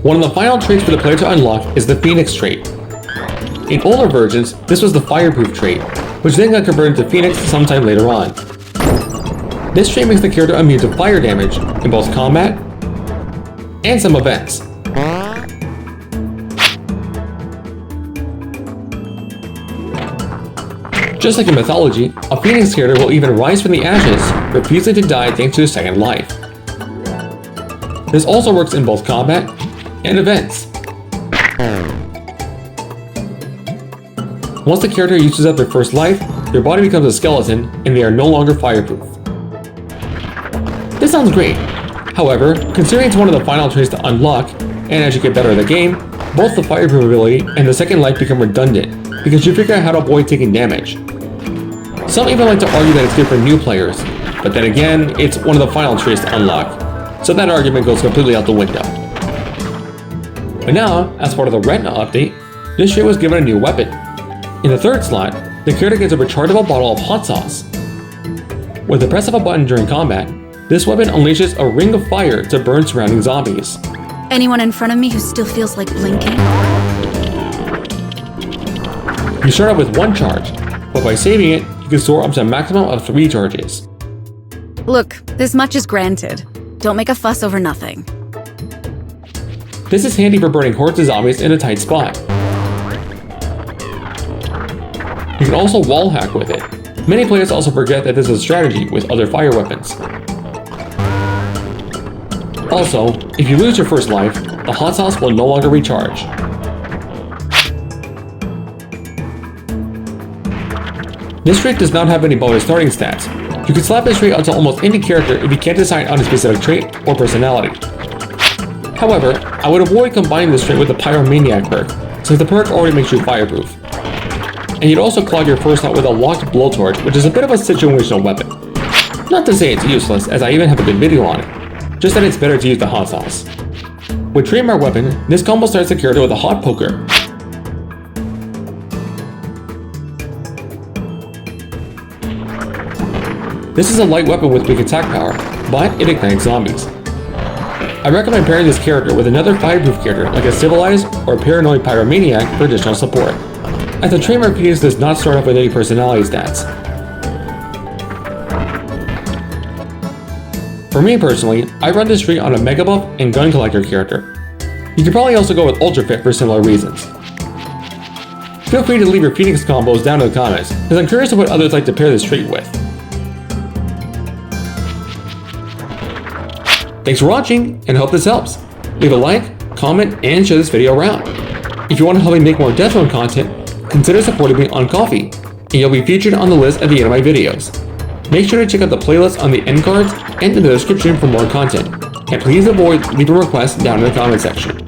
One of the final traits for the player to unlock is the Phoenix trait. In older versions, this was the fireproof trait, which then got converted to Phoenix sometime later on. This trait makes the character immune to fire damage in both combat and some events. Just like in mythology, a Phoenix character will even rise from the ashes, refusing to die thanks to his second life. This also works in both combat and events. Once the character uses up their first life, their body becomes a skeleton and they are no longer fireproof. This sounds great. However, considering it's one of the final traits to unlock, and as you get better at the game, both the fireproof ability and the second life become redundant because you figure out how to avoid taking damage. Some even like to argue that it's good for new players, but then again, it's one of the final traits to unlock, so that argument goes completely out the window. But now, as part of the RETINA update, this trait was given a new weapon. In the third slot, the character gets a rechargeable bottle of hot sauce. With the press of a button during combat, this weapon unleashes a ring of fire to burn surrounding zombies. Anyone in front of me who still feels like blinking? You start out with one charge, but by saving it, you can store up to a maximum of 3 charges. Look, this much is granted. Don't make a fuss over nothing. This is handy for burning hordes of zombies in a tight spot. You can also wall hack with it. Many players also forget that this is a strategy with other fire weapons. Also, if you lose your first life, the hot sauce will no longer recharge. This trait does not have any bonus starting stats. You can slap this trait onto almost any character if you can't decide on a specific trait or personality. However, I would avoid combining this trait with the Pyromaniac perk, since the perk already makes you fireproof. And you'd also clog your first slot with a locked blowtorch, which is a bit of a situational weapon. Not to say it's useless, as I even have a good video on it, just that it's better to use the hot sauce. With trademark weapon, this combo starts the character with a hot poker. This is a light weapon with weak attack power, but it ignites zombies. I recommend pairing this character with another fireproof character like a civilized or paranoid pyromaniac for additional support, as the trademark piece does not start off with any personality stats. For me personally, I run this trait on a Mega Buff and Gun Collector character. You could probably also go with Ultra Fit for similar reasons. Feel free to leave your Phoenix combos down in the comments, as I'm curious of what others like to pair this trait with. Thanks for watching, and I hope this helps. Leave a like, comment, and share this video around. If you want to help me make more Death Zone content, consider supporting me on Ko-fi, and you'll be featured on the list at the end of my videos. Make sure to check out the playlist on the end cards and in the description for more content, and please avoid leaving requests down in the comment section.